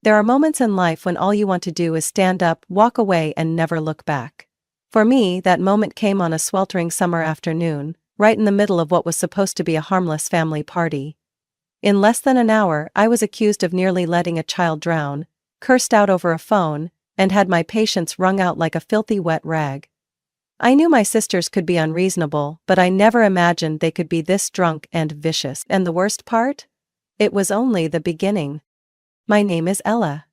There are moments in life when all you want to do is stand up, walk away, and never look back. For me, that moment came on a sweltering summer afternoon, right in the middle of what was supposed to be a harmless family party. In less than an hour, I was accused of nearly letting a child drown, cursed out over a phone, and had my patience wrung out like a filthy wet rag. I knew my sisters could be unreasonable, but I never imagined they could be this drunk and vicious. And the worst part? It was only the beginning. My name is Ella.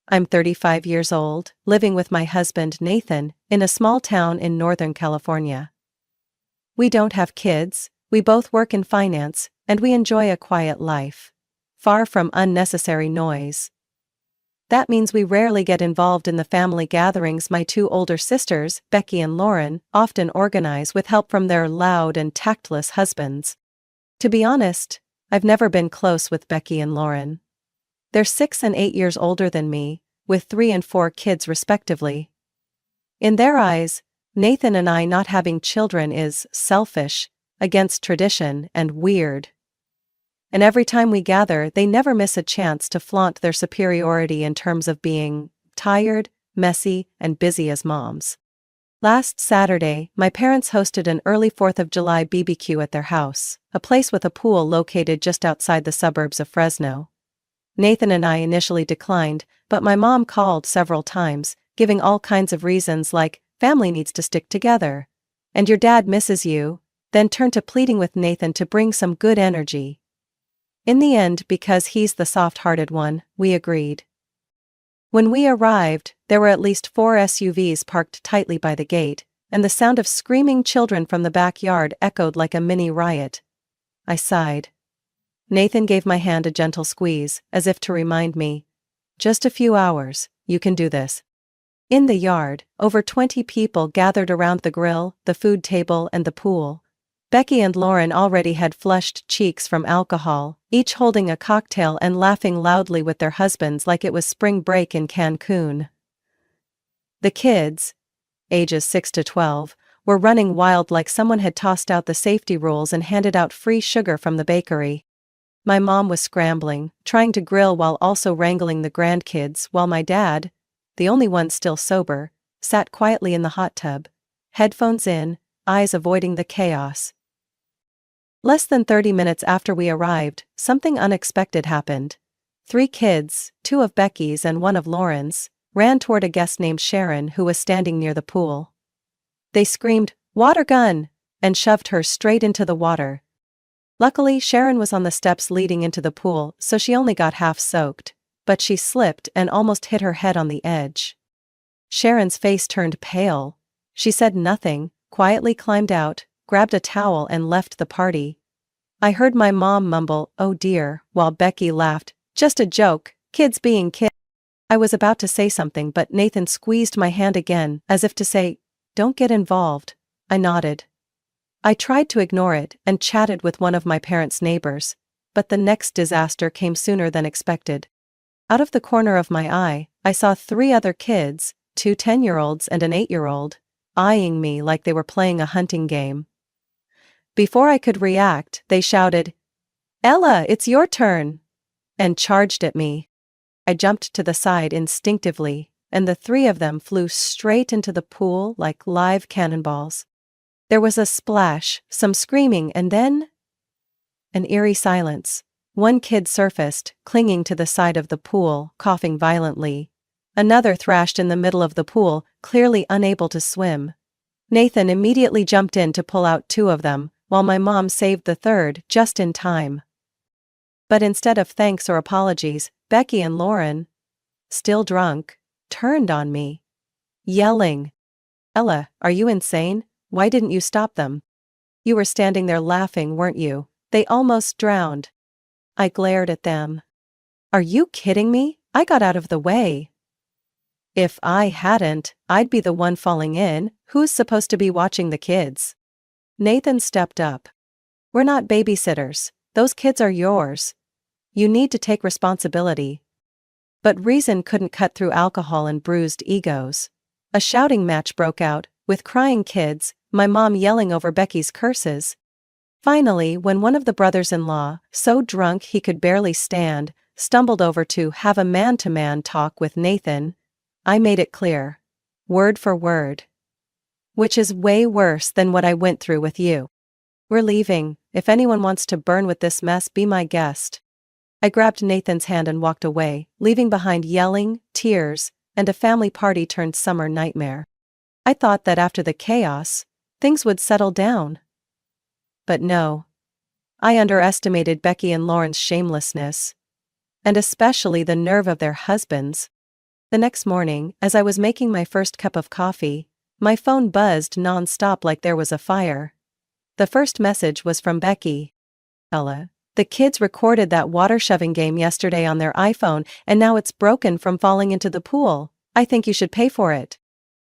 I'm 35 years old, living with my husband Nathan, in a small town in Northern California. We don't have kids, we both work in finance, and we enjoy a quiet life. Far from unnecessary noise. That means we rarely get involved in the family gatherings my two older sisters, Becky and Lauren, often organize with help from their loud and tactless husbands. To be honest, I've never been close with Becky and Lauren. They're 6 and 8 years older than me, with 3 and 4 kids respectively. In their eyes, Nathan and I not having children is selfish, against tradition, and weird. And every time we gather, they never miss a chance to flaunt their superiority in terms of being tired, messy, and busy as moms. Last Saturday, my parents hosted an early 4th of July BBQ at their house, a place with a pool located just outside the suburbs of Fresno. Nathan and I initially declined, but my mom called several times, giving all kinds of reasons like, family needs to stick together, and your dad misses you, then turned to pleading with Nathan to bring some good energy. In the end, because he's the soft-hearted one, we agreed. When we arrived, there were at least 4 SUVs parked tightly by the gate, and the sound of screaming children from the backyard echoed like a mini riot. I sighed. Nathan gave my hand a gentle squeeze, as if to remind me, just a few hours, you can do this. In the yard, over 20 people gathered around the grill, the food table, and the pool. Becky and Lauren already had flushed cheeks from alcohol, each holding a cocktail and laughing loudly with their husbands like it was spring break in Cancun. The kids, ages 6 to 12, were running wild like someone had tossed out the safety rules and handed out free sugar from the bakery. My mom was scrambling, trying to grill while also wrangling the grandkids, while my dad, the only one still sober, sat quietly in the hot tub, headphones in, eyes avoiding the chaos. Less than 30 minutes after we arrived, something unexpected happened. 3 kids, 2 of Becky's and 1 of Lauren's, ran toward a guest named Sharon who was standing near the pool. They screamed, "Water gun!" and shoved her straight into the water. Luckily, Sharon was on the steps leading into the pool, so she only got half soaked, but she slipped and almost hit her head on the edge. Sharon's face turned pale. She said nothing, quietly climbed out, grabbed a towel and left the party. I heard my mom mumble, "Oh dear," while Becky laughed, "Just a joke, kids being kids." I was about to say something but Nathan squeezed my hand again, as if to say, "Don't get involved." I nodded. I tried to ignore it and chatted with one of my parents' neighbors, but the next disaster came sooner than expected. Out of the corner of my eye, I saw 3 other kids, 2 10-year-olds and an 8-year-old, eyeing me like they were playing a hunting game. Before I could react, they shouted, "Ella, it's your turn!" and charged at me. I jumped to the side instinctively, and the 3 of them flew straight into the pool like live cannonballs. There was a splash, some screaming, and then an eerie silence. One kid surfaced, clinging to the side of the pool, coughing violently. Another thrashed in the middle of the pool, clearly unable to swim. Nathan immediately jumped in to pull out 2 of them, while my mom saved the 3rd just in time. But instead of thanks or apologies, Becky and Lauren, still drunk, turned on me, yelling, "Ella, are you insane? Why didn't you stop them? You were standing there laughing, weren't you? They almost drowned." I glared at them. "Are you kidding me? I got out of the way." "If I hadn't, I'd be the one falling in. Who's supposed to be watching the kids?" Nathan stepped up. "We're not babysitters. Those kids are yours. You need to take responsibility." But reason couldn't cut through alcohol and bruised egos. A shouting match broke out, with crying kids, my mom yelling over Becky's curses. Finally, when one of the brothers-in-law, so drunk he could barely stand, stumbled over to have a man-to-man talk with Nathan, I made it clear. Word for word. Which is way worse than what I went through with you. We're leaving. If anyone wants to burn with this mess, be my guest. I grabbed Nathan's hand and walked away, leaving behind yelling, tears, and a family party turned summer nightmare. I thought that after the chaos, things would settle down. But no. I underestimated Becky and Lauren's shamelessness. And especially the nerve of their husbands. The next morning, as I was making my first cup of coffee, my phone buzzed non-stop like there was a fire. The first message was from Becky. Ella, the kids recorded that water shoving game yesterday on their iPhone and now it's broken from falling into the pool. I think you should pay for it.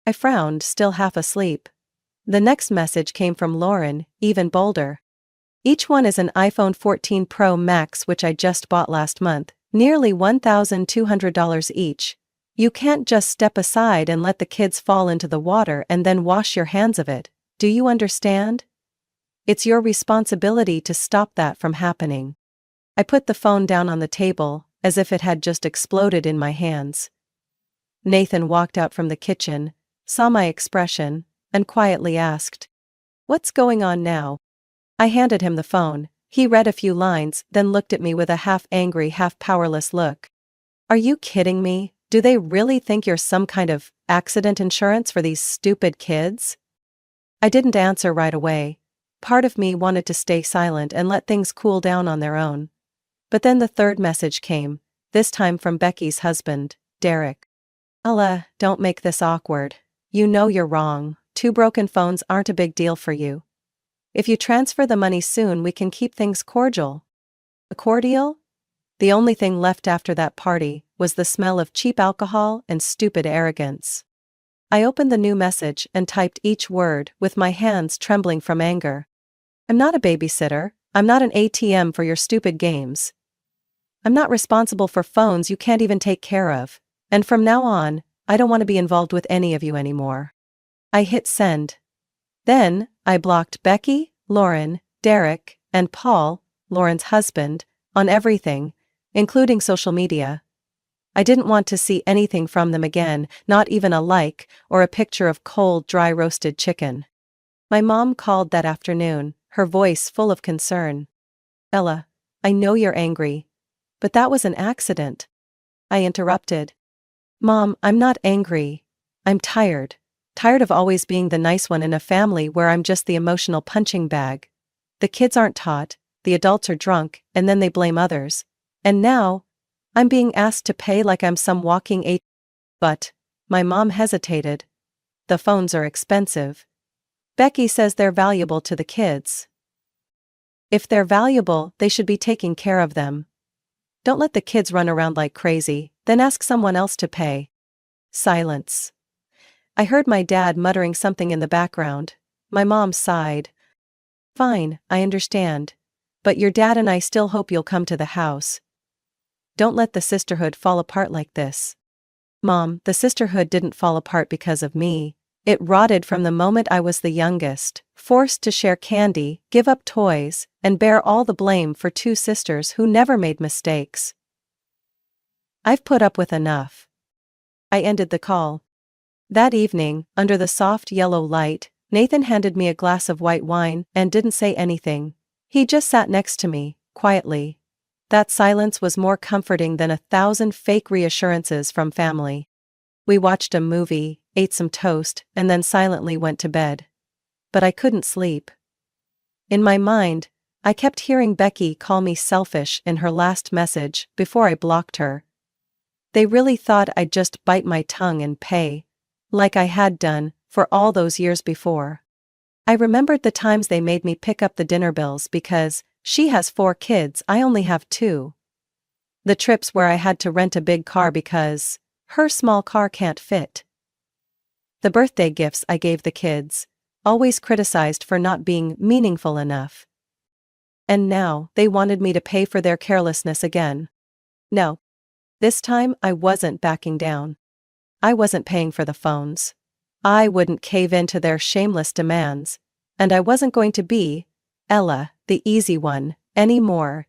I frowned, still half asleep. The next message came from Lauren, even bolder. Each one is an iPhone 14 Pro Max which I just bought last month, nearly $1,200 each. You can't just step aside and let the kids fall into the water and then wash your hands of it, do you understand? It's your responsibility to stop that from happening. I put the phone down on the table, as if it had just exploded in my hands. Nathan walked out from the kitchen, saw my expression, and quietly asked, "What's going on now?" I handed him the phone. He read a few lines, then looked at me with a half-angry, half-powerless look. "Are you kidding me? Do they really think you're some kind of accident insurance for these stupid kids?" I didn't answer right away. Part of me wanted to stay silent and let things cool down on their own. But then the third message came, this time from Becky's husband, Derek. "Ella, don't make this awkward. You know you're wrong. 2 broken phones aren't a big deal for you. If you transfer the money soon, we can keep things cordial." A cordial? The only thing left after that party was the smell of cheap alcohol and stupid arrogance. I opened the new message and typed each word, with my hands trembling from anger. "I'm not a babysitter. I'm not an ATM for your stupid games. I'm not responsible for phones you can't even take care of. And from now on, I don't want to be involved with any of you anymore." I hit send. Then, I blocked Becky, Lauren, Derek, and Paul, Lauren's husband, on everything, including social media. I didn't want to see anything from them again, not even a like, or a picture of cold, dry roasted chicken. My mom called that afternoon, her voice full of concern. "Ella, I know you're angry. But that was an accident." I interrupted. "Mom, I'm not angry. I'm tired. Tired of always being the nice one in a family where I'm just the emotional punching bag. The kids aren't taught, the adults are drunk, and then they blame others. And now, I'm being asked to pay like I'm some walking AITA. But," my mom hesitated. "The phones are expensive. Becky says they're valuable to the kids. If they're valuable, they should be taking care of them. Don't let the kids run around like crazy, then ask someone else to pay." Silence. I heard my dad muttering something in the background. My mom sighed. "Fine, I understand. But your dad and I still hope you'll come to the house. Don't let the sisterhood fall apart like this." "Mom, the sisterhood didn't fall apart because of me. It rotted from the moment I was the youngest, forced to share candy, give up toys, and bear all the blame for 2 sisters who never made mistakes. I've put up with enough." I ended the call. That evening, under the soft yellow light, Nathan handed me a glass of white wine and didn't say anything. He just sat next to me, quietly. That silence was more comforting than 1,000 fake reassurances from family. We watched a movie, ate some toast, and then silently went to bed. But I couldn't sleep. In my mind, I kept hearing Becky call me selfish in her last message before I blocked her. They really thought I'd just bite my tongue and pay, like I had done, for all those years before. I remembered the times they made me pick up the dinner bills because she has 4 kids, I only have 2. The trips where I had to rent a big car because her small car can't fit. The birthday gifts I gave the kids, always criticized for not being meaningful enough. And now, they wanted me to pay for their carelessness again. No. This time, I wasn't backing down. I wasn't paying for the phones. I wouldn't cave in to their shameless demands. And I wasn't going to be, Ella, the easy one, anymore.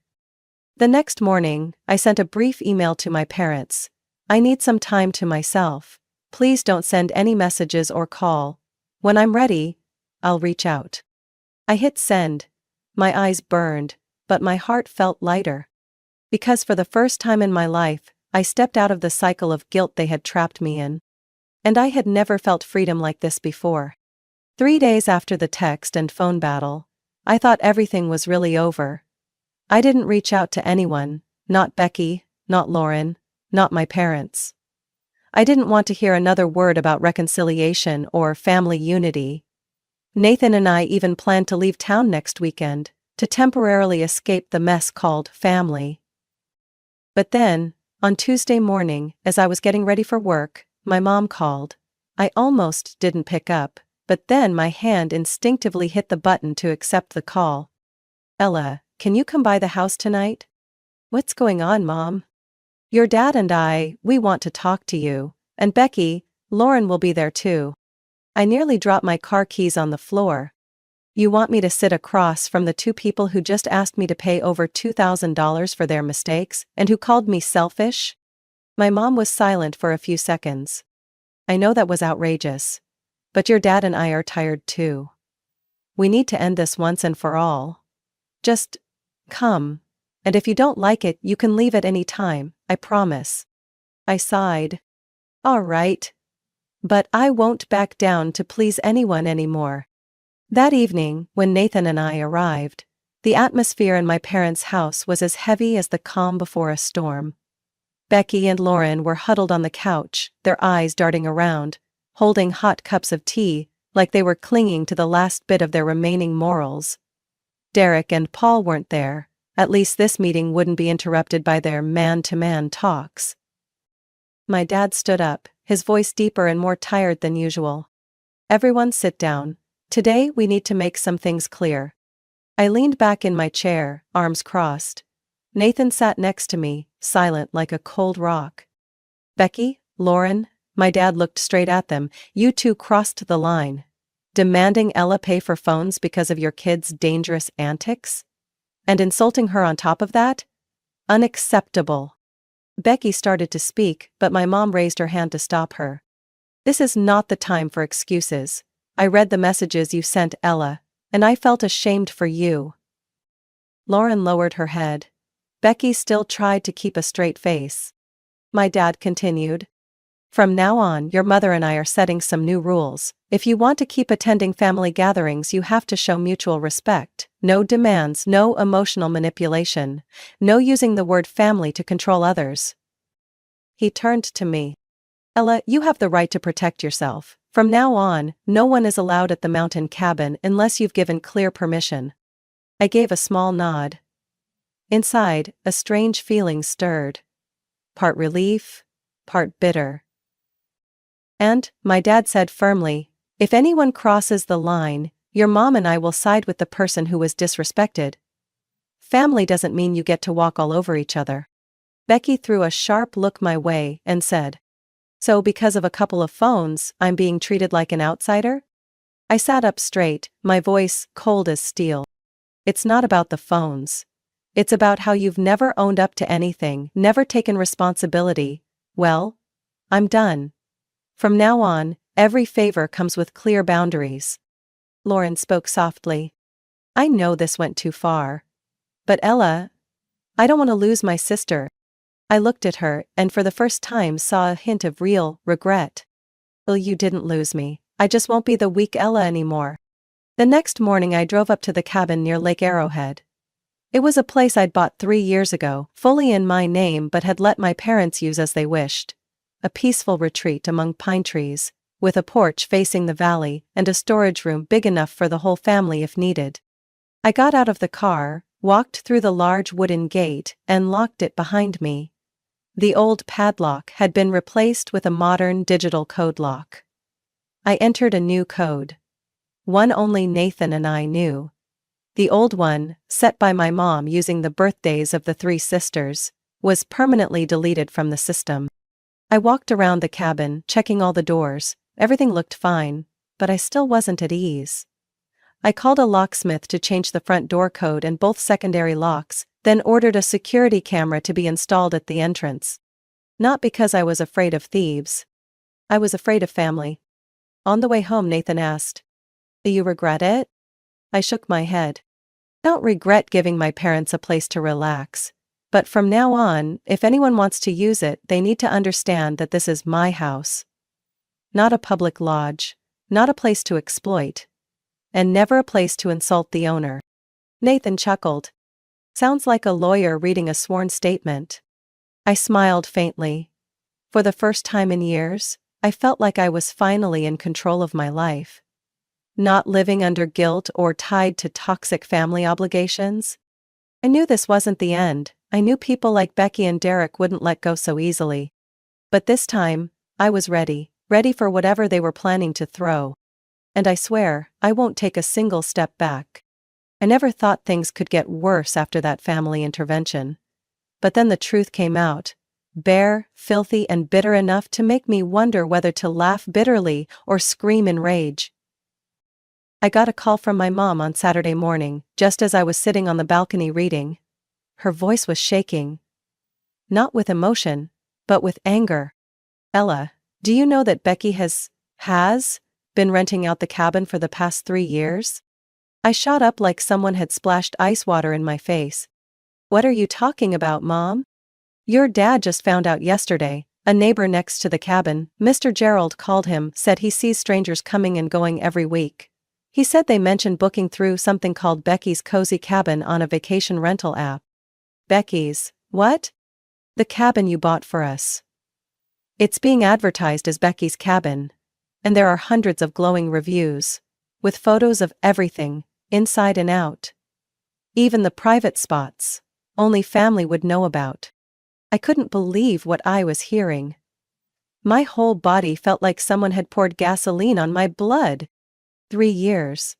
The next morning, I sent a brief email to my parents. I need some time to myself. Please don't send any messages or call. When I'm ready, I'll reach out. I hit send. My eyes burned, but my heart felt lighter. Because for the first time in my life, I stepped out of the cycle of guilt they had trapped me in. And I had never felt freedom like this before. 3 days after the text and phone battle, I thought everything was really over. I didn't reach out to anyone, not Becky, not Lauren, not my parents. I didn't want to hear another word about reconciliation or family unity. Nathan and I even planned to leave town next weekend, to temporarily escape the mess called family. But then, on Tuesday morning, as I was getting ready for work, my mom called. I almost didn't pick up, but then my hand instinctively hit the button to accept the call. Ella, can you come by the house tonight? What's going on, Mom? Your dad and we want to talk to you, and Becky, Lauren will be there too. I nearly dropped my car keys on the floor. You want me to sit across from the two people who just asked me to pay over $2,000 for their mistakes, and who called me selfish? My mom was silent for a few seconds. I know that was outrageous. But your dad and I are tired too. We need to end this once and for all. Just come. And if you don't like it, you can leave at any time, I promise. I sighed. All right. But I won't back down to please anyone anymore. That evening, when Nathan and I arrived, the atmosphere in my parents' house was as heavy as the calm before a storm. Becky and Lauren were huddled on the couch, their eyes darting around, holding hot cups of tea, like they were clinging to the last bit of their remaining morals. Derek and Paul weren't there. At least this meeting wouldn't be interrupted by their man-to-man talks. My dad stood up, his voice deeper and more tired than usual. Everyone sit down. Today we need to make some things clear. I leaned back in my chair, arms crossed. Nathan sat next to me, silent like a cold rock. Becky, Lauren, my dad looked straight at them, you two crossed the line. Demanding Ella pay for phones because of your kid's dangerous antics? And insulting her on top of that? Unacceptable. Becky started to speak, but my mom raised her hand to stop her. This is not the time for excuses. I read the messages you sent, Ella, and I felt ashamed for you. Lauren lowered her head. Becky still tried to keep a straight face. My dad continued. From now on, your mother and I are setting some new rules. If you want to keep attending family gatherings, you have to show mutual respect. No demands, no emotional manipulation, no using the word family to control others. He turned to me. Ella, you have the right to protect yourself. From now on, no one is allowed at the mountain cabin unless you've given clear permission. I gave a small nod. Inside, a strange feeling stirred. Part relief, part bitter. And, my dad said firmly, if anyone crosses the line, your mom and I will side with the person who was disrespected. Family doesn't mean you get to walk all over each other. Becky threw a sharp look my way and said, so because of a couple of phones, I'm being treated like an outsider? I sat up straight, my voice cold as steel. It's not about the phones. It's about how you've never owned up to anything, never taken responsibility. Well, I'm done. From now on, every favor comes with clear boundaries. Lauren spoke softly. I know this went too far. But Ella, I don't want to lose my sister. I looked at her and for the first time saw a hint of real regret. Well, you didn't lose me. I just won't be the weak Ella anymore. The next morning I drove up to the cabin near Lake Arrowhead. It was a place I'd bought 3 years ago, fully in my name but had let my parents use as they wished. A peaceful retreat among pine trees, with a porch facing the valley and a storage room big enough for the whole family if needed. I got out of the car, walked through the large wooden gate, and locked it behind me. The old padlock had been replaced with a modern digital code lock. I entered a new code. One only Nathan and I knew. The old one, set by my mom using the birthdays of the 3 sisters, was permanently deleted from the system. I walked around the cabin, checking all the doors. Everything looked fine, but I still wasn't at ease. I called a locksmith to change the front door code and both secondary locks, then ordered a security camera to be installed at the entrance. Not because I was afraid of thieves. I was afraid of family. On the way home, Nathan asked, "Do you regret it?" I shook my head. I don't regret giving my parents a place to relax. But from now on, if anyone wants to use it, they need to understand that this is my house. Not a public lodge, not a place to exploit, and never a place to insult the owner. Nathan chuckled. Sounds like a lawyer reading a sworn statement. I smiled faintly. For the first time in years, I felt like I was finally in control of my life. Not living under guilt or tied to toxic family obligations. I knew this wasn't the end. I knew people like Becky and Derek wouldn't let go so easily. But this time, I was ready for whatever they were planning to throw. And I swear, I won't take a single step back. I never thought things could get worse after that family intervention. But then the truth came out. Bare, filthy, and bitter enough to make me wonder whether to laugh bitterly or scream in rage. I got a call from my mom on Saturday morning, just as I was sitting on the balcony reading. Her voice was shaking. Not with emotion, but with anger. "Ella, do you know that Becky has been renting out the cabin for the past 3 years?" I shot up like someone had splashed ice water in my face. "What are you talking about, Mom?" "Your dad just found out yesterday. A neighbor next to the cabin, Mr. Gerald called him, said he sees strangers coming and going every week. He said they mentioned booking through something called Becky's Cozy Cabin on a vacation rental app." "Becky's, what?" "The cabin you bought for us. It's being advertised as Becky's cabin. And there are hundreds of glowing reviews. With photos of everything, inside and out. Even the private spots, only family would know about." I couldn't believe what I was hearing. My whole body felt like someone had poured gasoline on my blood. 3 years.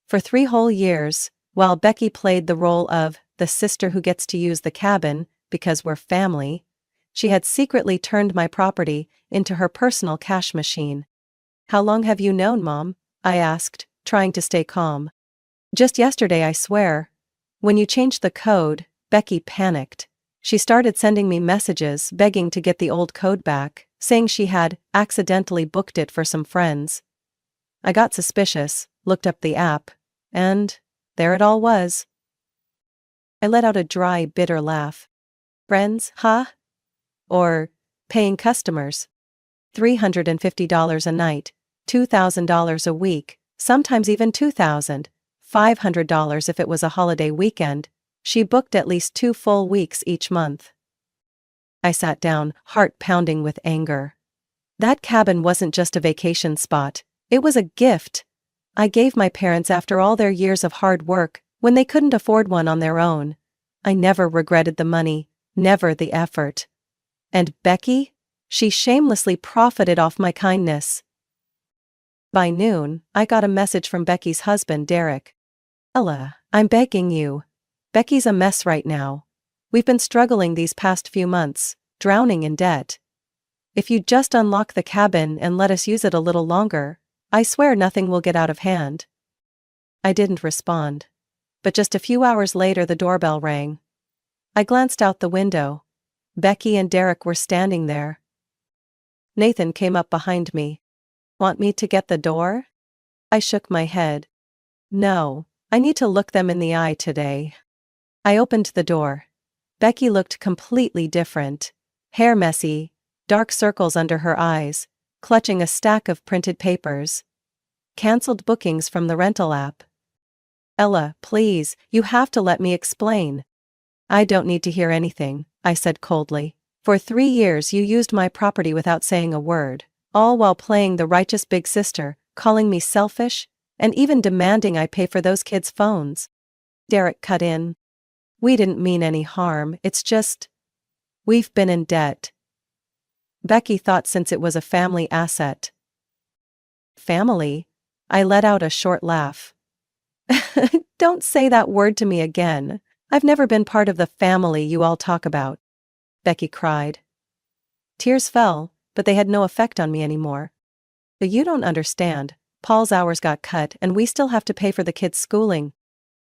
For 3 whole years, while Becky played the role of the sister who gets to use the cabin because we're family, she had secretly turned my property into her personal cash machine. "How long have you known, Mom?" I asked, trying to stay calm. "Just yesterday, I swear. When you changed the code," Becky panicked. She started sending me messages begging to get the old code back, saying she had accidentally booked it for some friends. I got suspicious, looked up the app, and there it all was. I let out a dry, bitter laugh. "Friends, huh? Or paying customers? $350 a night, $2,000 a week, sometimes even $2,000, $500 if it was a holiday weekend. She booked at least 2 full weeks each month." I sat down, heart pounding with anger. That cabin wasn't just a vacation spot, it was a gift I gave my parents after all their years of hard work, when they couldn't afford one on their own. I never regretted the money, never the effort. And Becky? She shamelessly profited off my kindness. By noon, I got a message from Becky's husband, Derek. "Ella, I'm begging you. Becky's a mess right now. We've been struggling these past few months, drowning in debt. If you just unlock the cabin and let us use it a little longer, I swear nothing will get out of hand." I didn't respond. But just a few hours later the doorbell rang. I glanced out the window. Becky and Derek were standing there. Nathan came up behind me. "Want me to get the door?" I shook my head. "No, I need to look them in the eye today." I opened the door. Becky looked completely different. Hair messy, dark circles under her eyes, clutching a stack of printed papers. Cancelled bookings from the rental app. "Ella, please, you have to let me explain." "I don't need to hear anything," I said coldly. "For 3 years you used my property without saying a word, all while playing the righteous big sister, calling me selfish, and even demanding I pay for those kids' phones." Derek cut in. "We didn't mean any harm, it's just we've been in debt." Becky thought since it was a family asset. "Family?" I let out a short laugh. "Don't say that word to me again. I've never been part of the family you all talk about," Becky cried. Tears fell, but they had no effect on me anymore. "But you don't understand. Paul's hours got cut and we still have to pay for the kids' schooling."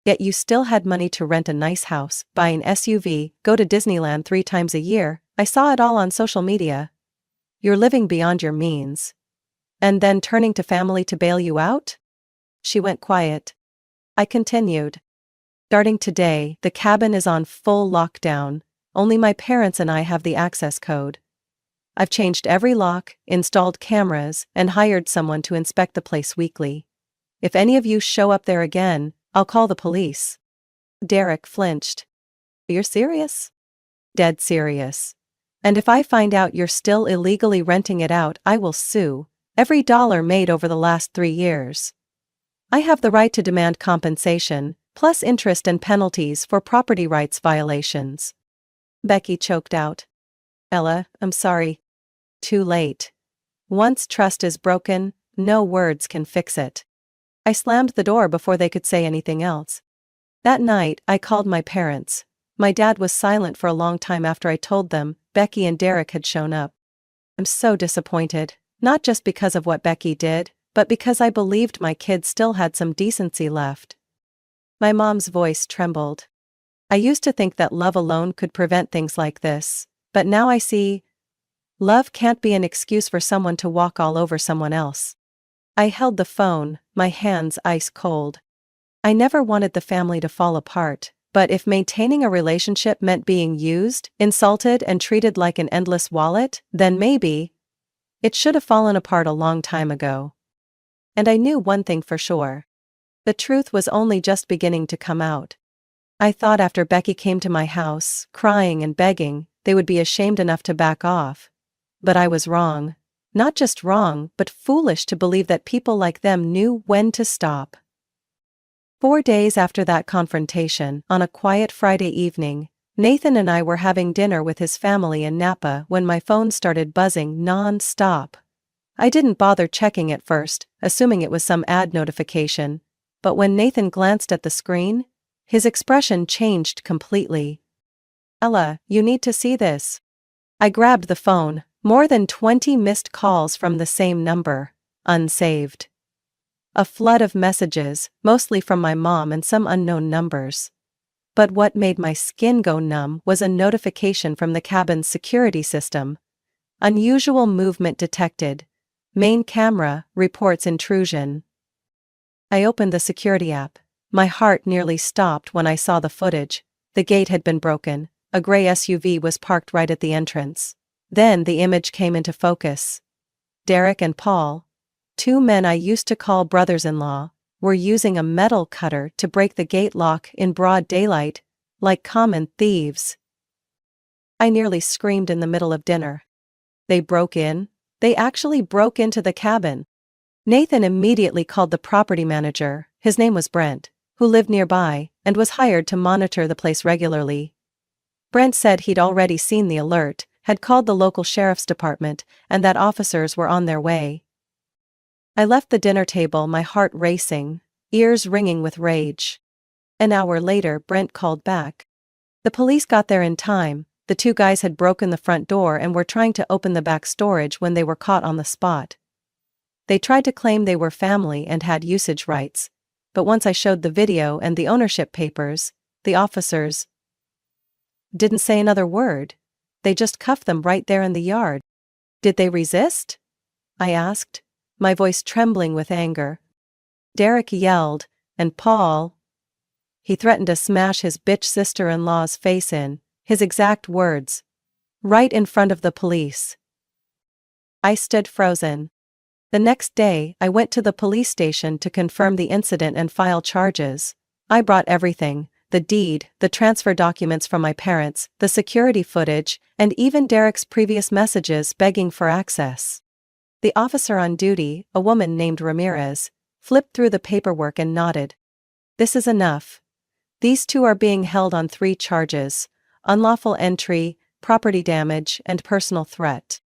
Yet you still had money to rent a nice house, buy an SUV, go to Disneyland 3 times a year. I saw it all on social media. You're living beyond your means. And then turning to family to bail you out? She went quiet. I continued. Starting today, the cabin is on full lockdown. Only my parents and I have the access code. I've changed every lock, installed cameras, and hired someone to inspect the place weekly. If any of you show up there again, I'll call the police. Derek flinched. You're serious? Dead serious. And if I find out you're still illegally renting it out, I will sue. Every dollar made over the last 3 years. I have the right to demand compensation, plus interest and penalties for property rights violations. Becky choked out. Ella, I'm sorry. Too late. Once trust is broken, no words can fix it. I slammed the door before they could say anything else. That night, I called my parents. My dad was silent for a long time after I told them Becky and Derek had shown up. I'm so disappointed, not just because of what Becky did, but because I believed my kids still had some decency left. My mom's voice trembled. I used to think that love alone could prevent things like this, but now I see love can't be an excuse for someone to walk all over someone else. I held the phone, my hands ice cold. I never wanted the family to fall apart, but if maintaining a relationship meant being used, insulted, and treated like an endless wallet, then maybe it should have fallen apart a long time ago. And I knew one thing for sure. The truth was only just beginning to come out. I thought after Becky came to my house, crying and begging, they would be ashamed enough to back off. But I was wrong. Not just wrong, but foolish to believe that people like them knew when to stop. 4 days after that confrontation, on a quiet Friday evening, Nathan and I were having dinner with his family in Napa when my phone started buzzing non-stop. I didn't bother checking at first, assuming it was some ad notification, but when Nathan glanced at the screen, his expression changed completely. Ella, you need to see this. I grabbed the phone, more than 20 missed calls from the same number, unsaved. A flood of messages, mostly from my mom and some unknown numbers. But what made my skin go numb was a notification from the cabin's security system. Unusual movement detected. Main camera reports intrusion. I opened the security app. My heart nearly stopped when I saw the footage. The gate had been broken. A gray SUV was parked right at the entrance. Then the image came into focus. Derek and Paul, 2 men I used to call brothers-in-law, were using a metal cutter to break the gate lock in broad daylight, like common thieves. I nearly screamed in the middle of dinner. They broke in? They actually broke into the cabin. Nathan immediately called the property manager, his name was Brent, who lived nearby, and was hired to monitor the place regularly. Brent said he'd already seen the alert, had called the local sheriff's department, and that officers were on their way. I left the dinner table, my heart racing, ears ringing with rage. An hour later, Brent called back. The police got there in time. The 2 guys had broken the front door and were trying to open the back storage when they were caught on the spot. They tried to claim they were family and had usage rights, but once I showed the video and the ownership papers, the officers didn't say another word. They just cuffed them right there in the yard. Did they resist? I asked, my voice trembling with anger. Derek yelled, and Paul, he threatened to smash his bitch sister-in-law's face in, his exact words, right in front of the police. I stood frozen. The next day, I went to the police station to confirm the incident and file charges. I brought everything. The deed, the transfer documents from my parents, the security footage, and even Derek's previous messages begging for access. The officer on duty, a woman named Ramirez, flipped through the paperwork and nodded. This is enough. These 2 are being held on 3 charges: unlawful entry, property damage, and personal threat.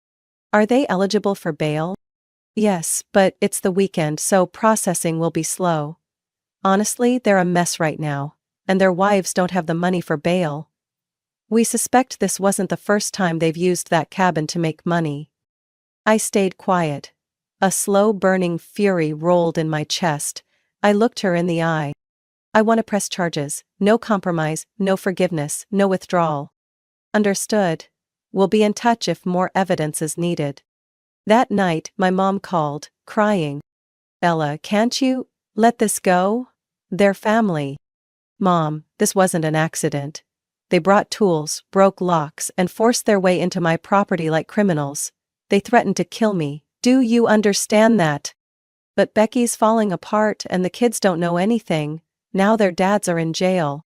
Are they eligible for bail? Yes, but it's the weekend, so processing will be slow. Honestly, they're a mess right now, and their wives don't have the money for bail. We suspect this wasn't the first time they've used that cabin to make money. I stayed quiet. A slow burning fury rolled in my chest. I looked her in the eye. I want to press charges, no compromise, no forgiveness, no withdrawal. Understood. We'll be in touch if more evidence is needed. That night, my mom called, crying. Ella, can't you let this go? They're family. Mom, this wasn't an accident. They brought tools, broke locks, and forced their way into my property like criminals. They threatened to kill me. Do you understand that? But Becky's falling apart and the kids don't know anything. Now their dads are in jail.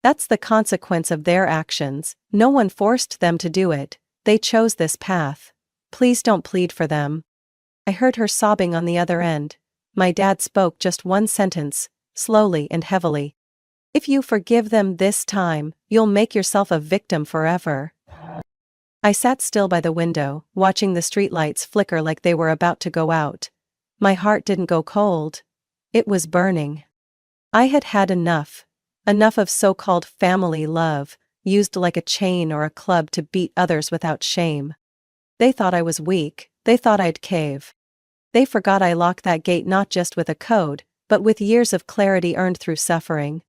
That's the consequence of their actions. No one forced them to do it. They chose this path. Please don't plead for them. I heard her sobbing on the other end. My dad spoke just one sentence, slowly and heavily. If you forgive them this time, you'll make yourself a victim forever. I sat still by the window, watching the streetlights flicker like they were about to go out. My heart didn't go cold. It was burning. I had had enough. Enough of so-called family love, used like a chain or a club to beat others without shame. They thought I was weak. They thought I'd cave. They forgot I locked that gate not just with a code, but with years of clarity earned through suffering.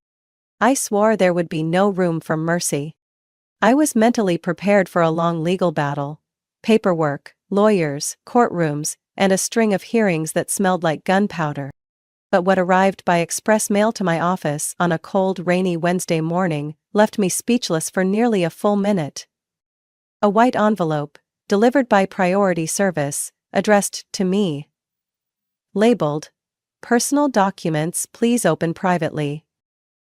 I swore there would be no room for mercy. I was mentally prepared for a long legal battle. Paperwork, lawyers, courtrooms, and a string of hearings that smelled like gunpowder. But what arrived by express mail to my office on a cold, rainy Wednesday morning left me speechless for nearly a full minute. A white envelope, delivered by priority service, addressed to me. Labeled, "Personal documents, please open privately."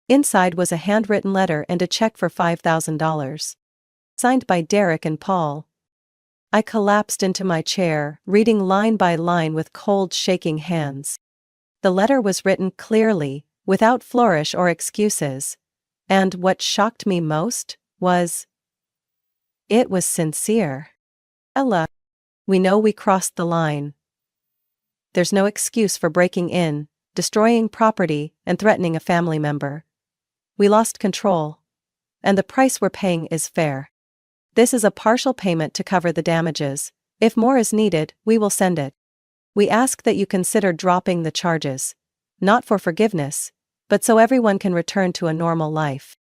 Inside was a handwritten letter and a check for $5,000. Signed by Derek and Paul. I collapsed into my chair, reading line by line with cold, shaking hands. The letter was written clearly, without flourish or excuses. And what shocked me most was, it was sincere. Ella, we know we crossed the line. There's no excuse for breaking in, destroying property, and threatening a family member. We lost control. And the price we're paying is fair. This is a partial payment to cover the damages. If more is needed, we will send it. We ask that you consider dropping the charges. Not for forgiveness, but so everyone can return to a normal life.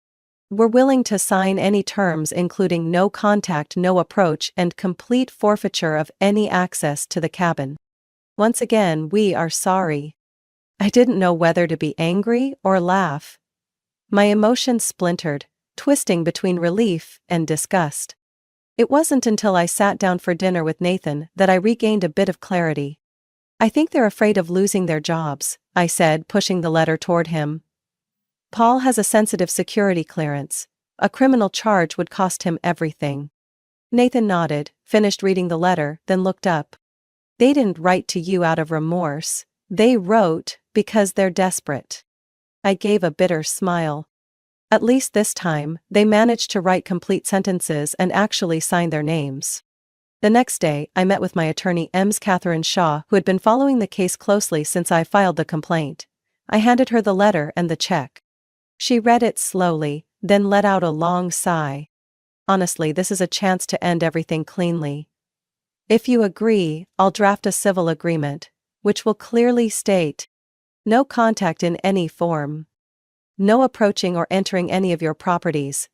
We're willing to sign any terms including no contact, no approach, and complete forfeiture of any access to the cabin. Once again, we are sorry. I didn't know whether to be angry or laugh. My emotions splintered, twisting between relief and disgust. It wasn't until I sat down for dinner with Nathan that I regained a bit of clarity. I think they're afraid of losing their jobs, I said, pushing the letter toward him. Paul has a sensitive security clearance. A criminal charge would cost him everything. Nathan nodded, finished reading the letter, then looked up. They didn't write to you out of remorse. They wrote because they're desperate. I gave a bitter smile. At least this time, they managed to write complete sentences and actually sign their names. The next day, I met with my attorney Ms. Catherine Shaw, who had been following the case closely since I filed the complaint. I handed her the letter and the check. She read it slowly, then let out a long sigh. Honestly, this is a chance to end everything cleanly. If you agree, I'll draft a civil agreement, which will clearly state, no contact in any form. No approaching or entering any of your properties.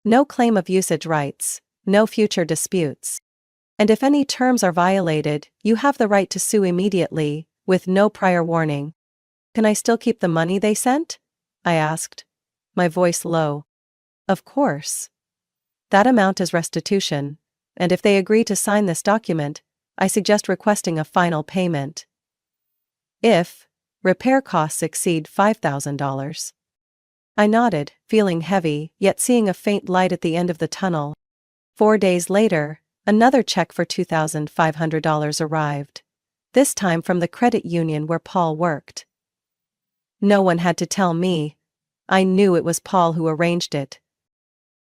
No claim of usage rights. No future disputes. And if any terms are violated, you have the right to sue immediately, with no prior warning. Can I still keep the money they sent? I asked. My voice low. Of course. That amount is restitution, and if they agree to sign this document, I suggest requesting a final payment. If repair costs exceed $5,000. I nodded, feeling heavy, yet seeing a faint light at the end of the tunnel. 4 days later, another check for $2,500 arrived. This time from the credit union where Paul worked. No one had to tell me. I knew it was Paul who arranged it.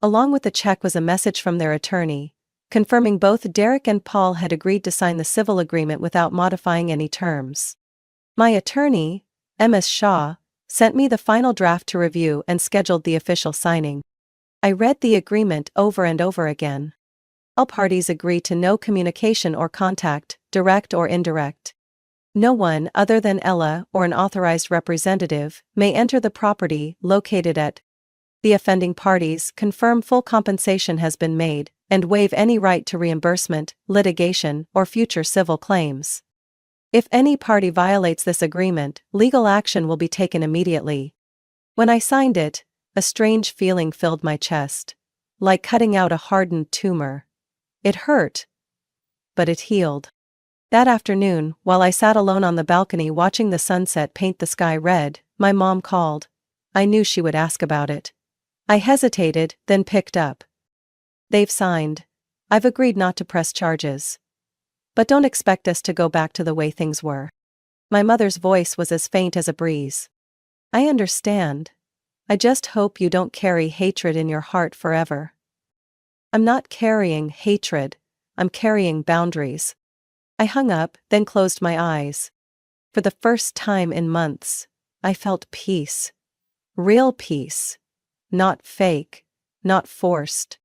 Along with the check was a message from their attorney, confirming both Derek and Paul had agreed to sign the civil agreement without modifying any terms. My attorney, Ms. Shaw, sent me the final draft to review and scheduled the official signing. I read the agreement over and over again. All parties agree to no communication or contact, direct or indirect. No one other than Ella or an authorized representative may enter the property located at. The offending parties confirm full compensation has been made and waive any right to reimbursement, litigation, or future civil claims. If any party violates this agreement, legal action will be taken immediately. When I signed it, a strange feeling filled my chest, like cutting out a hardened tumor. It hurt, but it healed. That afternoon, while I sat alone on the balcony watching the sunset paint the sky red, my mom called. I knew she would ask about it. I hesitated, then picked up. They've signed. I've agreed not to press charges. But don't expect us to go back to the way things were. My mother's voice was as faint as a breeze. I understand. I just hope you don't carry hatred in your heart forever. I'm not carrying hatred, I'm carrying boundaries. I hung up, then closed my eyes. For the first time in months, I felt peace. Real peace. Not fake, not forced.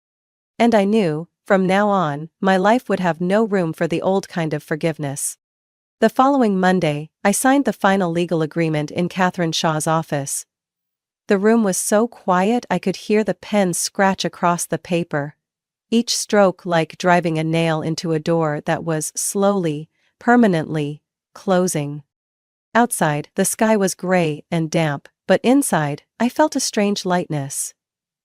And I knew, from now on, my life would have no room for the old kind of forgiveness. The following Monday, I signed the final legal agreement in Catherine Shaw's office. The room was so quiet I could hear the pen scratch across the paper, each stroke like driving a nail into a door that was slowly, permanently, closing. Outside, the sky was gray and damp, but inside, I felt a strange lightness.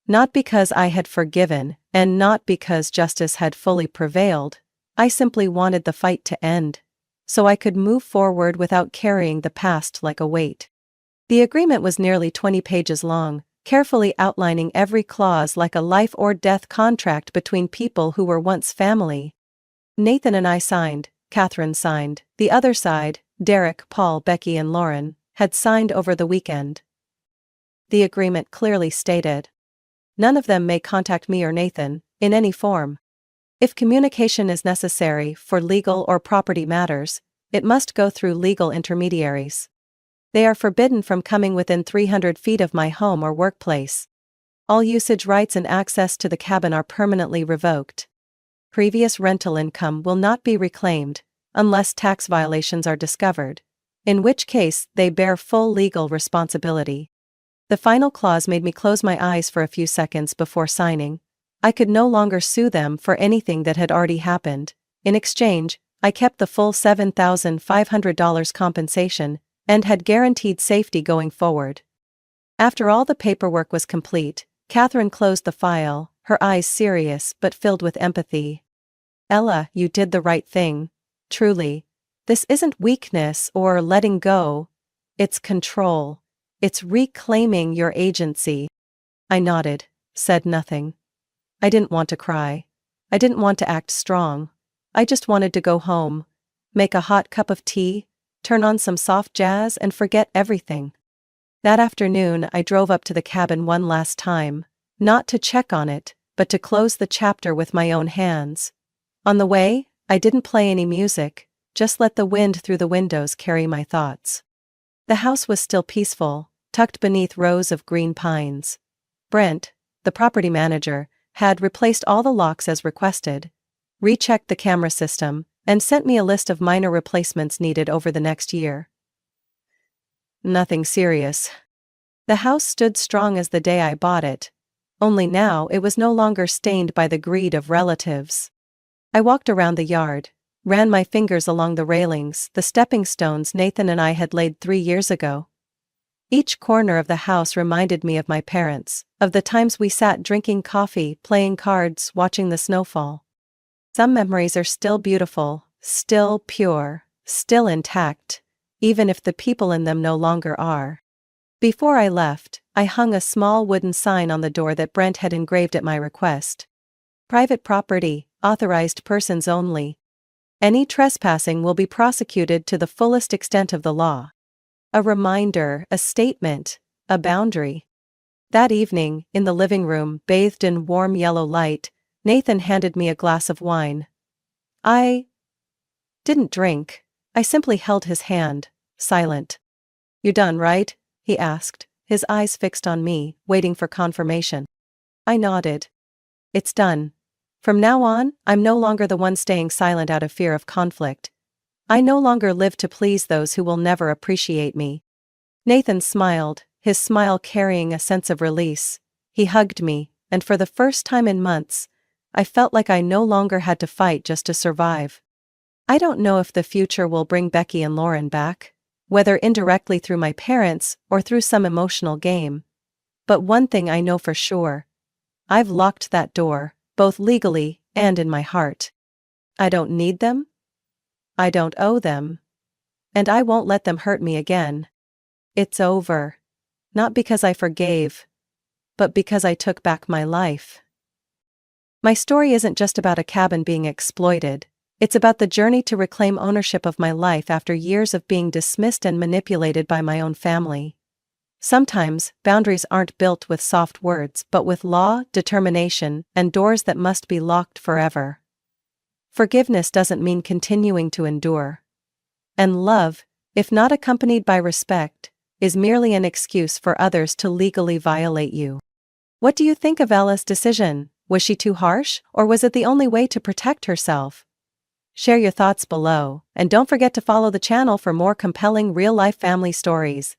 Not because I had forgiven, and not because justice had fully prevailed, I simply wanted the fight to end, so I could move forward without carrying the past like a weight. The agreement was nearly 20 pages long, carefully outlining every clause like a life or death contract between people who were once family. Nathan and I signed, Catherine signed, the other side, Derek, Paul, Becky and Lauren, had signed over the weekend. The agreement clearly stated, none of them may contact me or Nathan, in any form. If communication is necessary for legal or property matters, it must go through legal intermediaries. They are forbidden from coming within 300 feet of my home or workplace. All usage rights and access to the cabin are permanently revoked. Previous rental income will not be reclaimed, unless tax violations are discovered, in which case they bear full legal responsibility. The final clause made me close my eyes for a few seconds before signing. I could no longer sue them for anything that had already happened. In exchange, I kept the full $7,500 compensation, and had guaranteed safety going forward. After all the paperwork was complete, Catherine closed the file, her eyes serious but filled with empathy. Ella, you did the right thing. Truly. This isn't weakness or letting go. It's control. It's reclaiming your agency. I nodded, said nothing. I didn't want to cry. I didn't want to act strong. I just wanted to go home, make a hot cup of tea, turn on some soft jazz and forget everything. That afternoon I drove up to the cabin one last time, not to check on it, but to close the chapter with my own hands. On the way, I didn't play any music, just let the wind through the windows carry my thoughts. The house was still peaceful, tucked beneath rows of green pines. Brent, the property manager, had replaced all the locks as requested, rechecked the camera system, and sent me a list of minor replacements needed over the next year. Nothing serious. The house stood strong as the day I bought it, only now it was no longer stained by the greed of relatives. I walked around the yard, ran my fingers along the railings, the stepping stones Nathan and I had laid 3 years ago. Each corner of the house reminded me of my parents, of the times we sat drinking coffee, playing cards, watching the snowfall. Some memories are still beautiful, still pure, still intact, even if the people in them no longer are. Before I left, I hung a small wooden sign on the door that Brent had engraved at my request. Private property, authorized persons only. Any trespassing will be prosecuted to the fullest extent of the law. A reminder, a statement, a boundary. That evening, in the living room, bathed in warm yellow light, Nathan handed me a glass of wine. I didn't drink. I simply held his hand, silent. You done, right? He asked, his eyes fixed on me, waiting for confirmation. I nodded. It's done. From now on, I'm no longer the one staying silent out of fear of conflict. I no longer live to please those who will never appreciate me. Nathan smiled, his smile carrying a sense of release. He hugged me, and for the first time in months, I felt like I no longer had to fight just to survive. I don't know if the future will bring Becky and Lauren back, whether indirectly through my parents or through some emotional game. But one thing I know for sure. I've locked that door, both legally and in my heart. I don't need them. I don't owe them. And I won't let them hurt me again. It's over. Not because I forgave, but because I took back my life. My story isn't just about a cabin being exploited. It's about the journey to reclaim ownership of my life after years of being dismissed and manipulated by my own family. Sometimes, boundaries aren't built with soft words but with law, determination, and doors that must be locked forever. Forgiveness doesn't mean continuing to endure. And love, if not accompanied by respect, is merely an excuse for others to legally violate you. What do you think of Ella's decision? Was she too harsh, or was it the only way to protect herself? Share your thoughts below, and don't forget to follow the channel for more compelling real-life family stories.